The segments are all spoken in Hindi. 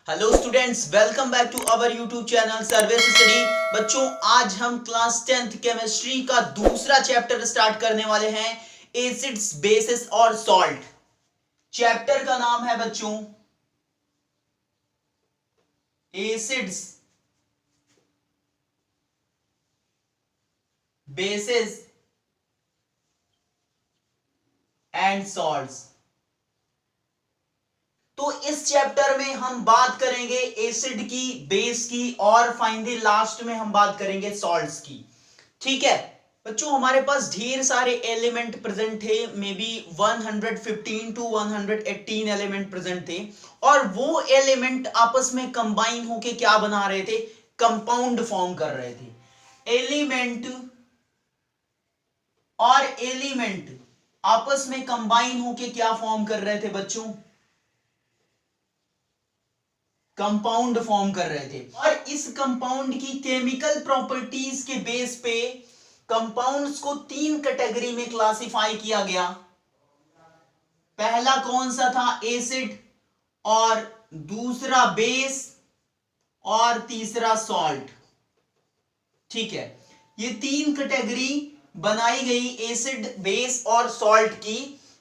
Hello students, welcome back to our YouTube channel service study. बच्चों, आज हम क्लास 10th केमिस्ट्री का दूसरा चैप्टर स्टार्ट करने वाले हैं, एसिड्स, बेसिस और सॉल्ट। चैप्टर का नाम है बच्चों एसिड्स, बेसिस एंड सॉल्ट्स। तो इस चैप्टर में हम बात करेंगे एसिड की, बेस की और फाइनली लास्ट में हम बात करेंगे सॉल्ट्स की। ठीक है बच्चों, हमारे पास ढेर सारे एलिमेंट प्रेजेंट थे, maybe 115 to 118 element present थे, और वो एलिमेंट आपस में कंबाइन होके क्या बना रहे थे? कंपाउंड फॉर्म कर रहे थे। एलिमेंट और एलिमेंट आपस में कंबाइन होके क्या फॉर्म कर रहे थे बच्चों? कंपाउंड फॉर्म कर रहे थे। और इस कंपाउंड की केमिकल प्रॉपर्टीज के बेस पे कंपाउंड्स को तीन कैटेगरी में क्लासिफाई किया गया। पहला कौन सा था? एसिड, और दूसरा बेस, और तीसरा सॉल्ट। ठीक है, ये तीन कैटेगरी बनाई गई एसिड, बेस और सॉल्ट की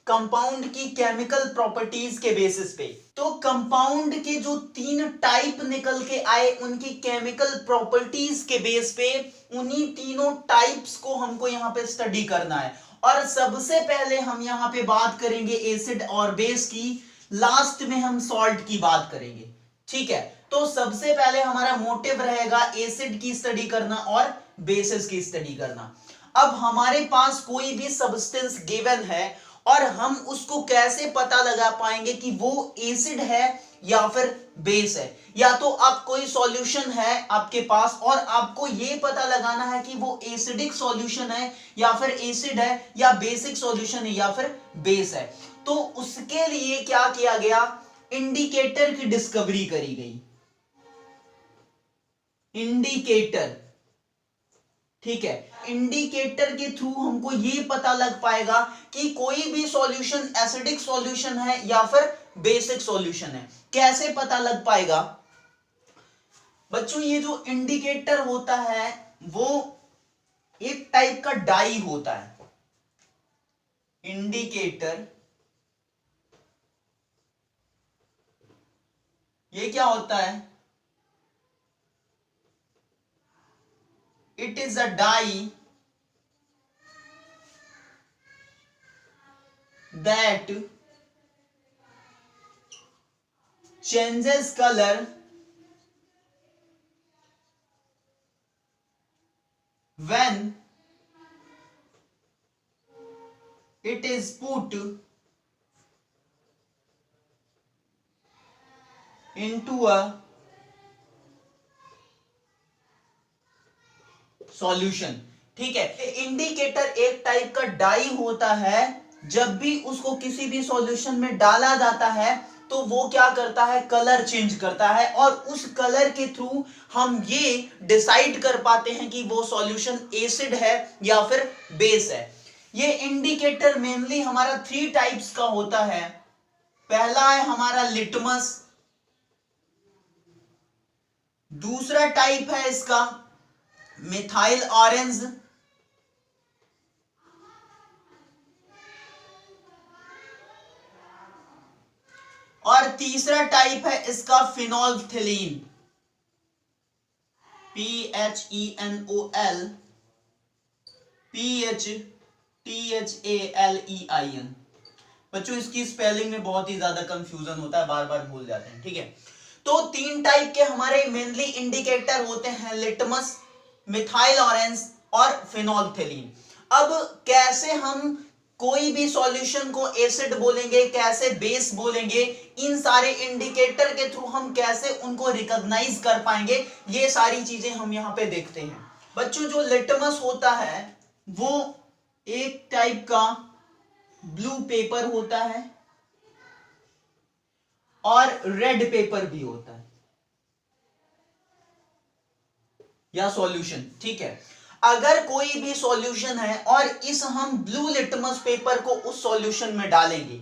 कंपाउंड की केमिकल प्रॉपर्टीज के बेसिस पे। तो कंपाउंड के जो तीन टाइप निकल के आए, उनकी केमिकल प्रॉपर्टीज के बेस पे उन्हीं तीनों टाइप्स को हमको यहां पे स्टडी करना है। और सबसे पहले हम यहां पे बात करेंगे एसिड और बेस की, लास्ट में हम सॉल्ट की बात करेंगे। ठीक है, तो सबसे पहले हमारा मोटिव रहेगा एसिड की स्टडी करना और बेसिस की स्टडी करना। अब हमारे पास कोई भी सब्सटेंस गिवन है और हम उसको कैसे पता लगा पाएंगे कि वो एसिड है या फिर बेस है? या तो आप कोई सॉल्यूशन है आपके पास और आपको ये पता लगाना है कि वो एसिडिक सॉल्यूशन है या फिर एसिड है, या बेसिक सॉल्यूशन है या फिर बेस है। तो उसके लिए क्या किया गया? इंडिकेटर की डिस्कवरी करी गई। इंडिकेटर, ठीक है, इंडिकेटर के थ्रू हमको ये पता लग पाएगा कि कोई भी सॉल्यूशन एसिडिक सॉल्यूशन है या फिर बेसिक सॉल्यूशन है। कैसे पता लग पाएगा बच्चों? ये जो इंडिकेटर होता है वो एक टाइप का डाई होता है। इंडिकेटर ये क्या होता है? It is a dye that changes color when it is put into a solution. ठीक है, इंडिकेटर एक टाइप का डाई होता है। जब भी उसको किसी भी सॉल्यूशन में डाला जाता है तो वो क्या करता है? कलर चेंज करता है, और उस कलर के थ्रू हम ये डिसाइड कर पाते हैं कि वो सॉल्यूशन एसिड है या फिर बेस है। ये इंडिकेटर मेनली हमारा 3 टाइप्स का होता है। पहला है हमारा लिटमस, दूसरा टाइप है इसका मिथाइल ऑरेंज, और तीसरा टाइप है इसका फिनोल्फथलीन, PHENOL PHTHALEIN। बच्चों, इसकी स्पेलिंग में बहुत ही ज्यादा कंफ्यूजन होता है, बार बार भूल जाते हैं। ठीक है, तो 3 टाइप के हमारे मेनली इंडिकेटर होते हैं, लिटमस, मिथाइल ऑरेंज और फिनोल्फथलीन। अब कैसे हम कोई भी सॉल्यूशन को एसिड बोलेंगे, कैसे बेस बोलेंगे, इन सारे इंडिकेटर के थ्रू हम कैसे उनको रिकॉग्नाइज कर पाएंगे, ये सारी चीजें हम यहां पे देखते हैं। बच्चों, जो लिटमस होता है वो एक टाइप का ब्लू पेपर होता है और रेड पेपर भी होता है, या सॉल्यूशन। ठीक है, अगर कोई भी सॉल्यूशन है और इस हम ब्लू लिटमस पेपर को उस सॉल्यूशन में डालेंगे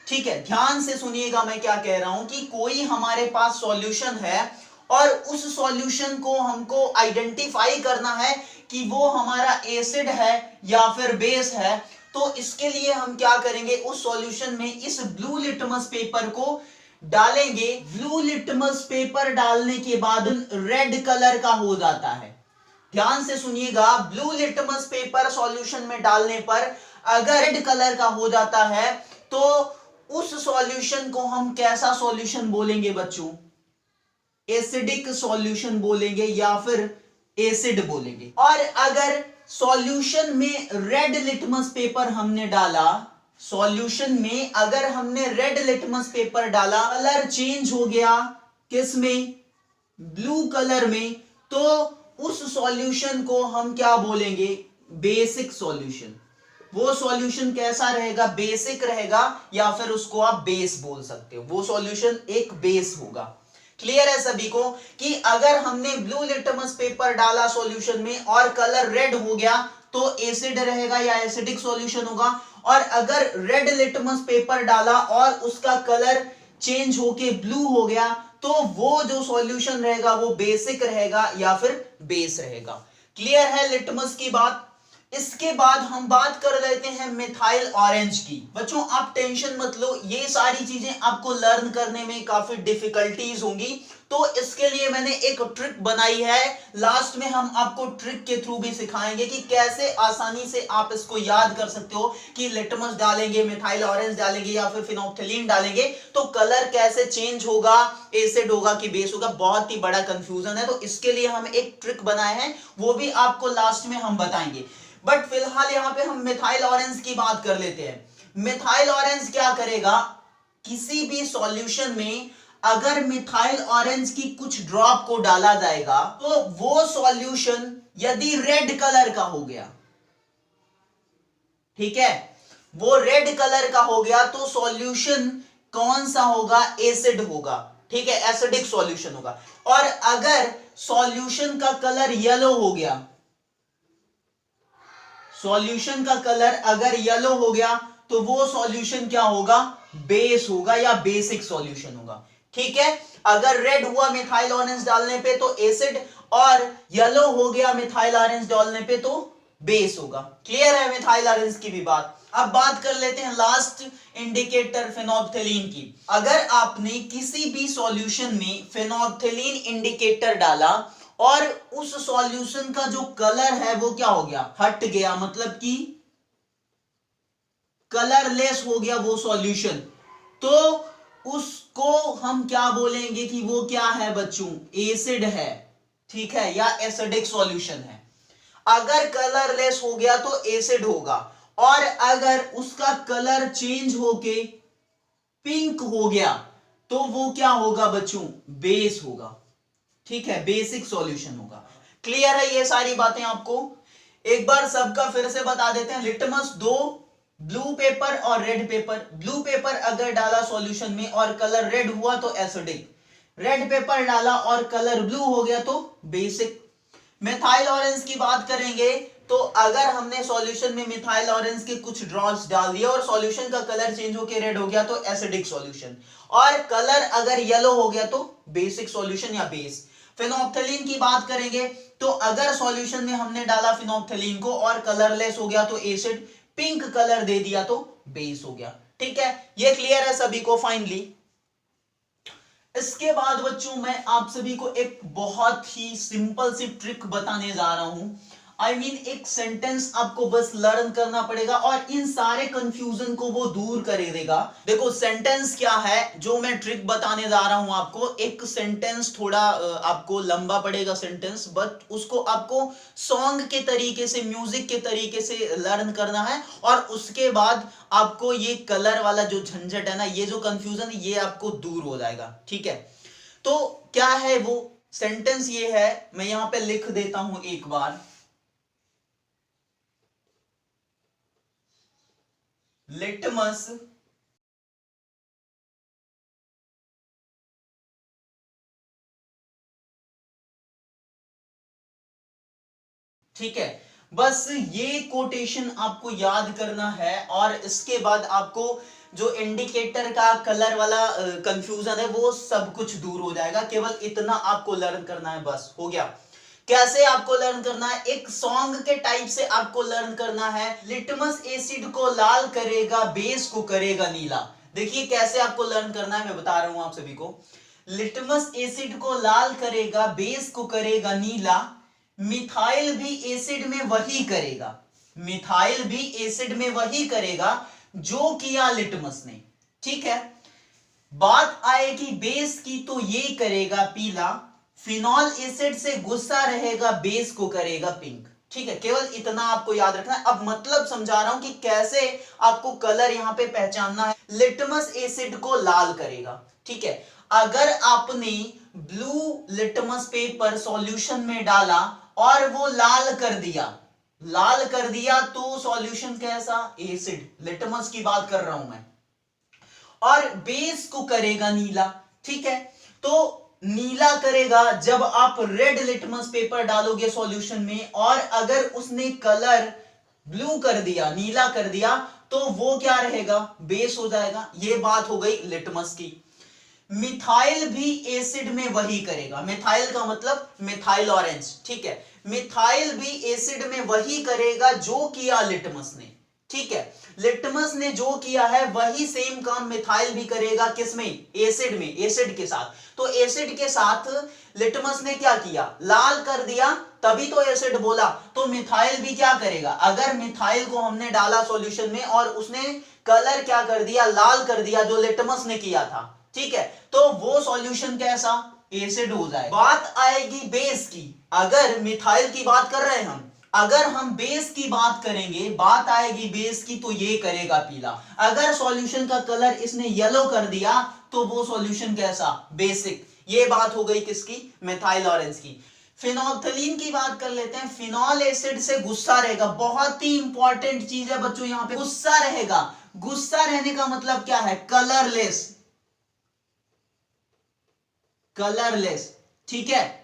ठीक है, ध्यान से सुनिएगा मैं क्या कह रहा हूं कि कोई हमारे पास सॉल्यूशन है और उस सॉल्यूशन को हमको आइडेंटिफाई करना है कि वो हमारा एसिड है या फिर बेस है। तो इसके लिए हम क्या करेंगे, उस सॉल्यूशन में इस ब्लू लिटमस पेपर को डालेंगे। ब्लू लिटमस पेपर डालने के बाद रेड कलर का हो जाता है। ध्यान से सुनिएगा, ब्लू लिटमस पेपर सॉल्यूशन में डालने पर अगर रेड कलर का हो जाता है तो उस सॉल्यूशन को हम कैसा सॉल्यूशन बोलेंगे बच्चों, एसिडिक सॉल्यूशन बोलेंगे या फिर एसिड बोलेंगे। और अगर सॉल्यूशन में रेड लिटमस पेपर हमने डाला, सॉल्यूशन में अगर हमने रेड लिटमस पेपर डाला, कलर चेंज हो गया किस में, ब्लू कलर में, तो उस सॉल्यूशन को हम क्या बोलेंगे, बेसिक सॉल्यूशन। वो सॉल्यूशन कैसा रहेगा, बेसिक रहेगा या फिर उसको आप बेस बोल सकते हो। वो सॉल्यूशन एक बेस होगा। क्लियर है सभी को कि अगर हमने ब्लू लिटमस पेपर डाला सॉल्यूशन में और कलर रेड हो गया तो एसिड रहेगा या एसिडिक सॉल्यूशन होगा, और अगर रेड लिटमस पेपर डाला और उसका कलर चेंज होके ब्लू हो गया तो वो जो सॉल्यूशन रहेगा वो बेसिक रहेगा या फिर बेस रहेगा। क्लियर है लिटमस की बात। इसके बाद हम बात कर लेते हैं मिथाइल ऑरेंज की। बच्चों आप टेंशन मत लो, ये सारी चीजें आपको लर्न करने में काफी डिफिकल्टीज होंगी, तो इसके लिए मैंने एक ट्रिक बनाई है। लास्ट में हम आपको ट्रिक के थ्रू भी सिखाएंगे कि कैसे आसानी से आप इसको याद कर सकते हो कि लिटमस डालेंगे, मिथाइल ऑरेंज डालेंगे या फिर फिनोप्थेलीन डालेंगे तो कलर कैसे चेंज होगा, एसिड होगा कि बेस होगा। बहुत ही बड़ा कंफ्यूजन है, तो इसके लिए हम एक ट्रिक बनाए हैं, वो भी आपको लास्ट में हम बताएंगे। बट फिलहाल यहां पे हम मिथाइल ऑरेंज की बात कर लेते हैं। मिथाइल ऑरेंज क्या करेगा, किसी भी सॉल्यूशन में अगर मिथाइल ऑरेंज की कुछ ड्रॉप को डाला जाएगा तो वो सॉल्यूशन यदि रेड कलर का हो गया, ठीक है, वो रेड कलर का हो गया तो सॉल्यूशन कौन सा होगा, एसिड होगा। ठीक है, एसिडिक सॉल्यूशन होगा। और अगर सॉल्यूशन का कलर येलो हो गया, सॉल्यूशन का कलर अगर येलो हो गया तो वो सॉल्यूशन क्या होगा, बेस होगा या बेसिक सॉल्यूशन होगा। ठीक है, अगर रेड हुआ मिथाइल ऑरेंज डालने पे तो एसिड, और येलो हो गया मिथाइल ऑरेंज डालने पे तो बेस होगा। क्लियर है मिथाइल ऑरेंज की भी बात। अब बात कर लेते हैं लास्ट इंडिकेटर फिनोप्थेलीन की। अगर आपने किसी भी सॉल्यूशन में फिनोप्थेलीन इंडिकेटर डाला और उस सॉल्यूशन का जो कलर है वो क्या हो गया, हट गया, मतलब कि कलरलेस हो गया वो सॉल्यूशन, तो उसको हम क्या बोलेंगे कि वो क्या है बच्चों, एसिड है। ठीक है, या एसिडिक सॉल्यूशन है। अगर कलरलेस हो गया तो एसिड होगा, और अगर उसका कलर चेंज होके पिंक हो गया तो वो क्या होगा बच्चों, बेस होगा। ठीक है, बेसिक सॉल्यूशन होगा। क्लियर है ये सारी बातें आपको। एक बार सबका फिर से बता देते हैं। लिटमस दो, ब्लू पेपर और रेड पेपर। ब्लू पेपर अगर डाला सॉल्यूशन में और कलर रेड हुआ तो एसिडिक, रेड पेपर डाला और कलर ब्लू हो गया तो बेसिक। मिथाइल ऑरेंज की बात करेंगे तो अगर हमने सॉल्यूशन में मिथाइल ऑरेंज के कुछ ड्रॉप्स डाल दिए और सॉल्यूशन का कलर चेंज होकर रेड हो गया तो एसिडिक सॉल्यूशन, और कलर अगर येलो हो गया तो बेसिक सॉल्यूशन या बेस। फिनोप्थेलीन की बात करेंगे तो अगर सॉल्यूशन में हमने डाला फिनोप्थेलीन को और कलरलेस हो गया तो एसिड, पिंक कलर दे दिया तो बेस हो गया। ठीक है, ये क्लियर है सभी को फाइनली। इसके बाद बच्चों मैं आप सभी को एक बहुत ही सिंपल सी ट्रिक बताने जा रहा हूं। I mean, एक सेंटेंस आपको बस लर्न करना पड़ेगा और इन सारे कंफ्यूजन को वो दूर कर देगा। देखो सेंटेंस क्या है जो मैं ट्रिक बताने जा रहा हूं आपको। एक सेंटेंस थोड़ा आपको लंबा पड़ेगा सेंटेंस, बट उसको आपको सॉन्ग के तरीके से, म्यूजिक के तरीके से लर्न करना है, और उसके बाद आपको ये कलर वाला जो झंझट है ना, ये जो कंफ्यूजन है, ये आपको दूर हो जाएगा। ठीक है, तो क्या है वो सेंटेंस, ये है, मैं यहां पे लिख देता हूं एक बार। लिटमस ठीक है, बस ये कोटेशन आपको याद करना है और इसके बाद आपको जो इंडिकेटर का कलर वाला कंफ्यूजन है वो सब कुछ दूर हो जाएगा। केवल इतना आपको लर्न करना है, बस हो गया। कैसे आपको लर्न करना है, एक सॉन्ग के टाइप से आपको लर्न करना है। लिटमस एसिड को लाल करेगा, बेस को करेगा नीला। देखिए कैसे आपको लर्न करना है, मैं बता रहा हूं आप सभी को। लिटमस एसिड को लाल करेगा, बेस को करेगा नीला। मिथाइल भी एसिड में वही करेगा, मिथाइल भी एसिड में वही करेगा जो किया लिटमस ने। ठीक है, बात आएगी बेस की तो ये करेगा पीला। फिनॉल एसिड से गुस्सा रहेगा, बेस को करेगा पिंक। ठीक है, केवल इतना आपको याद रखना है। अब मतलब समझा रहा हूं कि कैसे आपको कलर यहां पे पहचानना है। लिटमस एसिड को लाल करेगा, ठीक है। अगर आपने ब्लू लिटमस पेपर सॉल्यूशन में डाला और वो लाल कर दिया, लाल कर दिया, तो सॉल्यूशन कैसा, एसिड, लिटमस की बात कर रहा हूं मैं। और बेस को करेगा नीला, ठीक है। तो नीला करेगा जब आप रेड लिटमस पेपर डालोगे सॉल्यूशन में, और अगर उसने कलर ब्लू कर दिया, नीला कर दिया, तो वो क्या रहेगा, बेस हो जाएगा। ये बात हो गई लिटमस की। मिथाइल भी एसिड में वही करेगा, मिथाइल का मतलब मिथाइल ऑरेंज, ठीक है। मिथाइल भी एसिड में वही करेगा जो किया लिटमस ने, ठीक है। लिटमस ने जो किया है वही सेम काम मिथाइल भी करेगा, किसमें, एसिड में, एसिड के साथ। तो एसिड के साथ लिटमस ने क्या किया, लाल कर दिया, तभी तो एसिड बोला। तो मिथाइल भी क्या करेगा, अगर मिथाइल को हमने डाला सॉल्यूशन में और उसने कलर क्या कर दिया, लाल कर दिया, जो लिटमस ने किया था, ठीक है, तो वो सॉल्यूशन कैसा, एसिड हो जाए। बात आएगी बेस की। अगर मिथाइल की बात कर रहे हैं हम, अगर हम बेस की बात करेंगे, बात आएगी बेस की, तो ये करेगा पीला। अगर सॉल्यूशन का कलर इसने येलो कर दिया तो वो सॉल्यूशन कैसा, बेसिक। ये बात हो गई किसकी, मिथाइल ऑरेंज की। फिनोल्फथलीन की बात कर लेते हैं। फिनॉल एसिड से गुस्सा रहेगा, बहुत ही इंपॉर्टेंट चीज है बच्चों यहां पे, गुस्सा रहेगा। गुस्सा रहने का मतलब क्या है, कलरलेस, कलरलेस, ठीक है।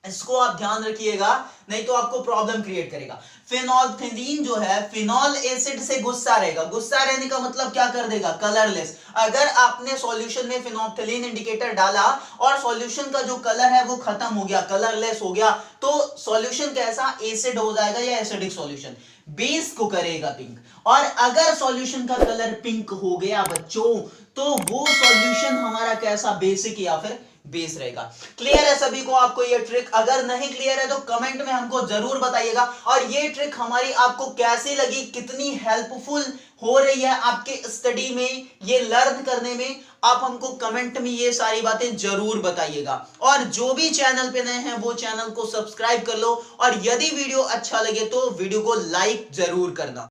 इसको आप ध्यान रखिएगा, नहीं तो आपको प्रॉब्लम क्रिएट करेगा। फिनोल्फथलीन जो है, फिनॉल एसिड से गुस्सा रहेगा। गुस्सा रहने का मतलब क्या कर देगा, कलरलेस। अगर आपने सॉल्यूशन में फिनोल्फथलीन इंडिकेटर डाला और सॉल्यूशन का जो कलर है वो खत्म हो गया, कलरलेस हो गया, तो सॉल्यूशन कैसा, एसिड हो जाएगा या एसिडिक सॉल्यूशन। बेस को करेगा पिंक। और अगर सॉल्यूशन का कलर पिंक हो गया बच्चों, तो वो सॉल्यूशन हमारा कैसा, बेसिक या फिर बेस रहेगा। क्लियर है सभी को आपको ये ट्रिक? अगर नहीं क्लियर है तो कमेंट में हमको जरूर बताइएगा। और ये ट्रिक हमारी आपको कैसी लगी, कितनी हेल्पफुल हो रही है आपके स्टडी में, ये लर्न करने में, आप हमको कमेंट में ये सारी बातें जरूर बताइएगा। और जो भी चैनल पे नए हैं वो चैनल को सब्सक्राइब कर लो, और यदि वीडियो अच्छा लगे तो वीडियो को लाइक जरूर करना।